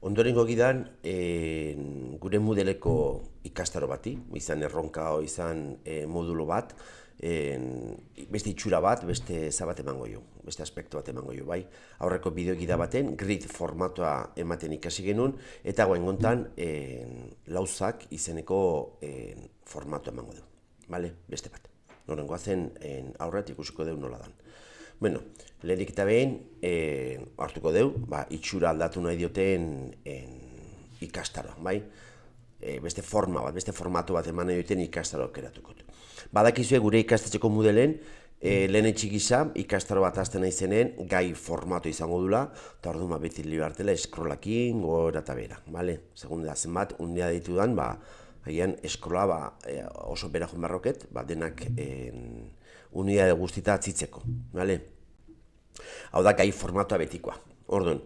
Ondorengo gidan, gure modeleko ikastaro bati, izan erronka izan modulo bat, beste itxura bat, beste zabat emango jo, beste aspektu bat emango jo, bai. Aurreko bideogida baten, grid formatoa ematen ikasi genuen, eta guain gontan, lauzak izeneko formatoa emango du, bale, beste bat. Norengoa zen aurret ikusiko deu nola dan. Bueno, lehenik eta behin, hartuko deu, itxura aldatu nahi dioten ikastaroa, bai? Beste forma bat, beste formatu bat eman nahi dioten ikastaroa aukeratuko du. Badakizue gure ikastatzeko modelen, lehen gisa ikastaro bat azten nahi zenen gai formatu izango dula, eta orduan beti libartela eskrolakin gora eta bera, bale? Segun da zenbat, undia ditudan, hagian eskrola oso bera joan barroket, denak unidade guztita atzitzeko, bale? Hau da, gai formatoa betikoa. Orduan,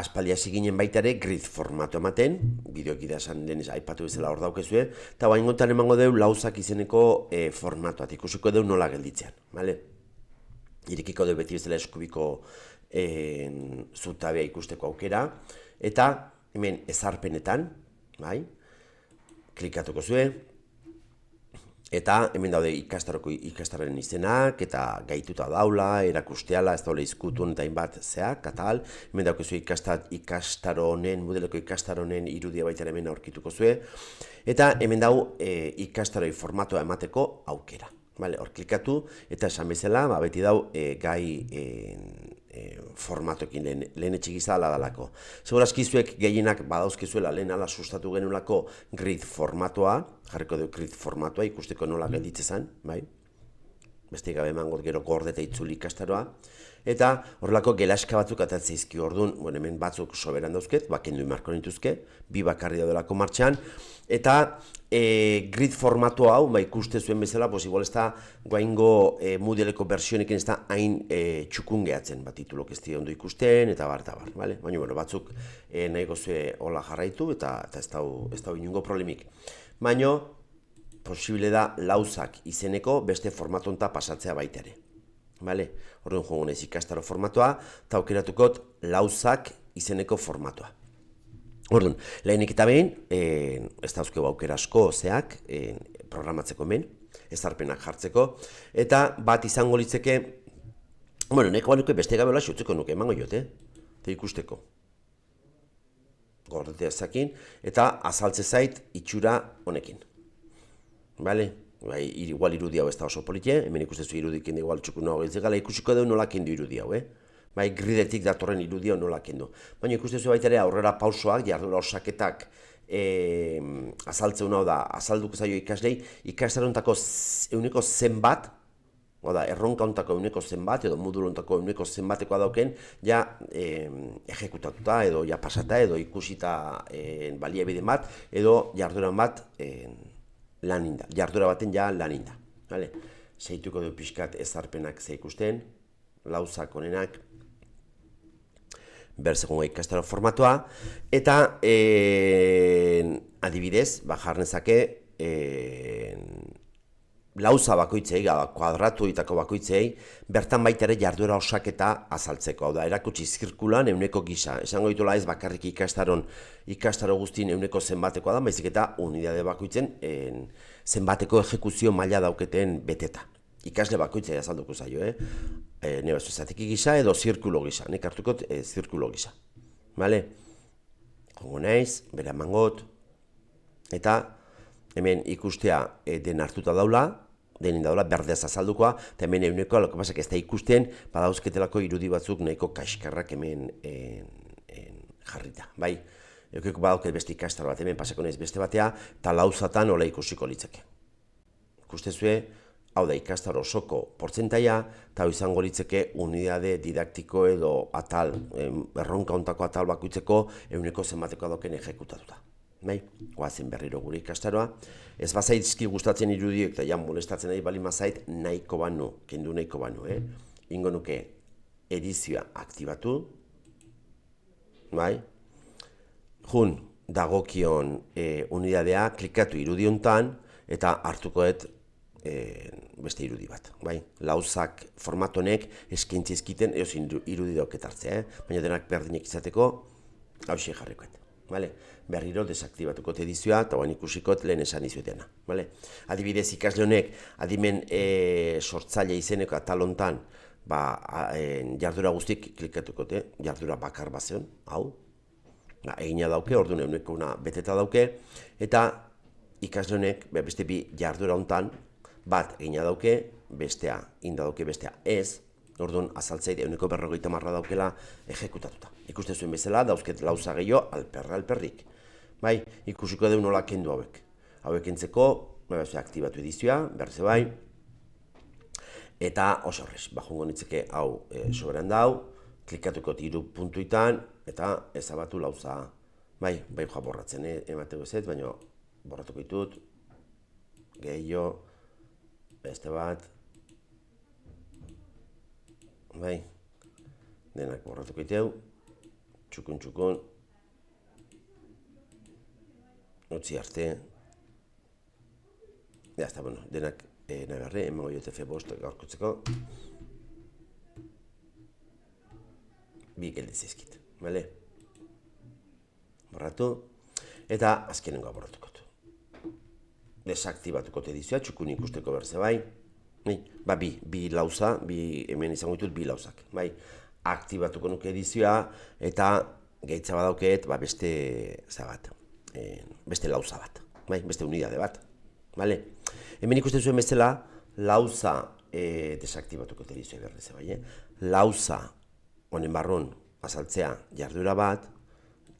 aspaldi hasi ginen baita ere grid formatu ematen, bideokidea esan lehen aipatu bezala hor daukezue, eta bain gontan emango deu lauzak izeneko formatoa, ikusiko deu nola gelditzean, bale? Irekiko deu beti bezala eskubiko zutabea ikusteko aukera, eta hemen ezarpenetan, bai? Klikatuko zue, eta hemen daude ikastaroren izenak, eta gaituta daula, erakusteala, ez daule izkutun eta hainbat zeak, katal. Hemen daukezu ikastaro honen, modeleko ikastaro honen irudia baita hemen aurkituko zue. Eta hemen dau ikastaroi formatoa emateko aukera. Hor klikatu, eta esan bezala, beti dau gai formatoekin lehen etxegiza ala dalako. Segurazki zuek gehienak badauzkizuela lehen ala sustatu genulako grid formatoa, jarriko du grid formatoa ikusteko nola gelditzezan, bai? Beste gabe emango gero gorde eta itzuli ikastaroa. Eta horrelako gelaska batzuk atatzea izki orduan, hemen batzuk soberan dauzket, kendu marko nituzke, bi bakarri daudelako martxan, eta grid formatu hau, ikuste zuen bezala, igual ez da guaingo modeleko versionekin ez da hain txukun gehatzen, titulok ez dira ondo ikusten, eta bar, baina batzuk nahi gozue hola jarraitu, eta ez da inungo problemik. Baina, posible da lauzak izeneko beste formatonta pasatzea baita ere. Orduan joango naiz ikastaro formatoa, eta aukeratuko lauzak izeneko formatoa. Orduan, lehenik eta behin, ez dauzkegu aukera asko zeak, programatzeko hemen, ezarpenak jartzeko, eta bat izango litzeke, neko banuke beste gabe hola xutzeko nuke, emango jote, eta ikusteko. Gordetea ezakin, eta azaltze zait itxura honekin. Igual irudi hau ez da oso politie, hemen ikustezu irudikin igual txukun nago giltzekala, ikusiko dugu nola kendu irudi hau, gridetik datorren irudi hau nola kendu. Baina ikustezu baita ere aurrera pausoak, jardura osaketak azaltzeun hau da, azalduko zaio ikaslei, ikastarontako euneko zenbat, erronka ontako euneko zenbat, edo modulo ontako euneko zenbatekoa dauken, ja ejekutatuta, edo ja pasata, edo ikusita baliabide bat, edo jarduran bat laninda, jardura baten ja laninda. Zeituko du pixkat ezarpenak ze ikusten, lauzak honenak, berzegongo ikastaro formatoa, eta adibidez, jarnezake lauza bakoitzei, kuadratuitako bakoitzei, bertan baita ere jarduera osaketa azaltzeko. Hau da, erakutsi zirkulan euneko gisa. Esango dituela ez bakarrik ikastaro guztien euneko zenbatekoa da, baizik eta unidade bakoitzen zenbateko ejekuzio maila dauketen beteta. Ikasle bakoitzei azalduko zaio, nire bazu zateki gisa edo zirkulo gisa. Nek hartukot zirkulo gisa. Jongo naiz, bera emangot, eta hemen ikustea den hartuta daula, denin daula, berdeaz azaldukoa, eta hemen euneko, loko pasak ez da ikusten, badauzketelako irudi batzuk nahiko kaskarrak hemen jarrita, bai? Eukeko badauket beste ikastaro bat, hemen pasako naiz beste batea, eta lauzatan hola ikusiko litzake. Ikustezue, hau da ikastaro osoko portzentaia, eta hau izango litzeke unidade didaktiko edo atal, erronka ontako atal bakoitzeko euneko zenbateko doken ejekutatuta. Goazen berriro gure ikastaroa. Ez bazaizki gustatzen irudiek eta jan molestatzen nahi bali mazait nahiko banu, kendu nahiko banu, ingo nuke edizioa aktibatu, jun dagokion unidadea klikatu irudiontan eta hartukoet beste irudi bat, lauzak formatonek eskaintzizkiten eozin irudi dauketartzea, baina denak berdinek izateko hauxe jarrikoet. Vale? Berriro desaktibatuko edizioa, eta guain ikusikot lehen esan izuetena. Vale? Adibidez, ikasle honek, adimen sortzaile izeneko atalontan, jardura guztik klikatukote, jardura bakar bazeon, hau, egina dauke, orduan eguneko una beteta dauke, eta ikasle honek, beste bi jardura hontan, bat egina dauke, bestea, inda dauke bestea ez, orduan azaltzeit eguneko 50 daukela ejekutatuta. Ikuste zuen bezala, dauzket lauza gehiago alperrik. Bai, ikusiko dugu nola kendu hauek. Hauek entzeko, aktibatu edizioa, berriz bai, eta oso horrez, bajungo nitzeke hau soberan dau, klikatuko 3 puntuitan, eta ezabatu lauza, bai joa borratzen, emateko ez, baina borratuko ditut, gehiago, beste bat, bai, denak borratuko iteu, txukun, utzi arte, jazta, bueno, denak nahi emango jote F5 gaurkotzeko, bi geldizizkit, bale? Borratu, eta azkenengoa borratuko. Desaktibatuko edizioa, txukun ikusteko berze bai, bi lauza, hemen izango ditut bi lauzak, bai? Aktibatuko nuke edizioa, eta gehitza badauket, beste lauza bat, beste unidade bat, bale? Hemen ikusten zuen bezala, lauza desaktibatuko edizioa berrez bai, lauza honen barrun azaltzea jarduera bat,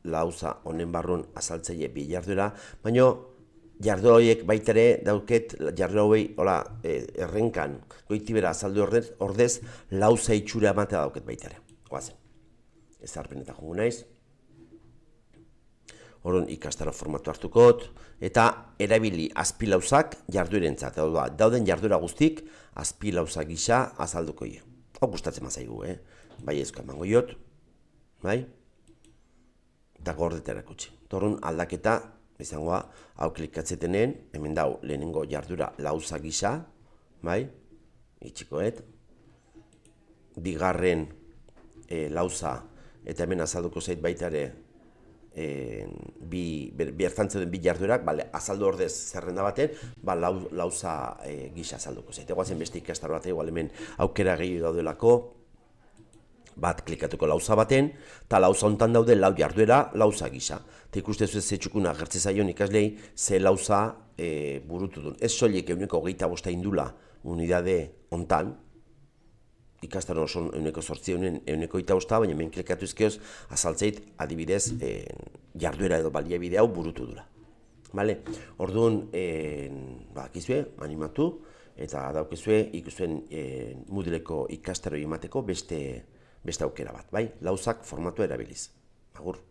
lauza honen barrun azaltzaile bi jarduera, baina jarduera horiek baitare dauket, jarduera hori errenkan, goitibera azaldu ordez, lauza itxura ematea dauket baitare. Goazen, ezarpenetan jongo naiz. Orduan ikastaro formatu hartukot, eta erabili azpilauzak jarduerentzat. Dauden jarduera guztik azpilauza gisa azalduko ie. Hau gustatzen mazaigu, bai ezko emango jot, bai? Eta gordetara kutsi. Orduan aldaketa, izangoa, hau klikatzetenen, hemen dau lehenengo jardura lauza gisa, bai? Itxikoet. Bigarren lauza, eta hemen azalduko zait baitare, bertantzen den bi jarduerak, azaldu ordez zerrenda baten, lauza gisa azalduko zait. Egoazen beste ikastaro bat, hemen aukera gehiago daudelako, bat klikatuko lauza baten, eta lauza hontan daude lau jarduera lauza gisa. Eta ikustezu ez txukuna agertze zaion ikaslei ze lauza burutu duen. Ez soilik eguneko 25 indula unidade hontan, ikastaro oso eguneko 8, eguneko 25, baina hemen klikatu izkioz azaltzeit adibidez jarduera edo baliabide hau burutu dula. Orduan, bakizue, animatu, eta daukizue ikusuen Moodleko ikastaro emateko beste aukera bat, bai? Lauzak formatu erabiliz. Agur.